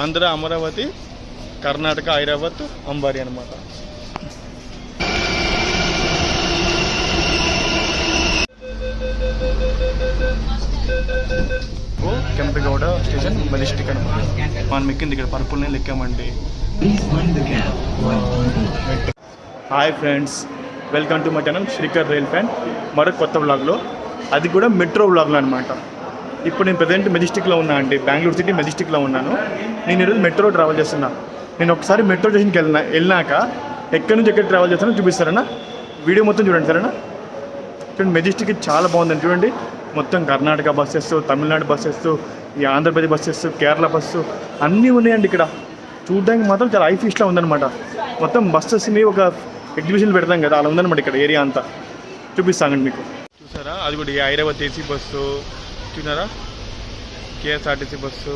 ఆంధ్ర అమరావతి, కర్ణాటక ఐరావత్, అంబారి అనమాట. Kempegowda station Majestic అనమాట. మనం ఎక్కింది ఇక్కడ పర్పుల్ నేను ఎక్కామండి. Hi friends, welcome to my channel Srikar rail fan. మరో కొత్త వ్లాగ్లో, అది కూడా మెట్రో వ్లాగ్లో అనమాట. ఇప్పుడు నేను ప్రజెంట్ మెజెస్టిక్లో ఉన్నా అండి, బెంగళూరు సిటీ మెజెస్టిక్లో ఉన్నాను. నేను ఈరోజు మెట్రో ట్రావెల్ చేస్తున్నా. నేను ఒకసారి మెట్రో స్టేషన్కి వెళ్ళినాక ఎక్కడి నుంచి ఎక్కడ ట్రావెల్ చేస్తానో చూపిస్తారన్నా. వీడియో మొత్తం చూడండి సరేనా. చూడండి, మెజెస్టిక్ చాలా బాగుందండి. చూడండి, మొత్తం కర్ణాటక బస్సెస్, తమిళనాడు బస్సెస్, ఈ ఆంధ్రప్రదేశ్ బస్సెస్, కేరళ బస్సు అన్నీ ఉన్నాయండి ఇక్కడ. చూడడానికి మాత్రం చాలా హై ఫీస్ట్లా ఉందన్నమాట. మొత్తం బస్సెస్ని ఒక ఎగ్జిబిషన్ పెడతాం కదా, అలా ఉందన్నమాట ఇక్కడ ఏరియా అంతా. చూపిస్తానండి మీకు. చూసారా, అది కూడా ఐరావత్ ఏసీ బస్సు, చూసారా, కేఎస్ఆర్టీసీ బస్సు,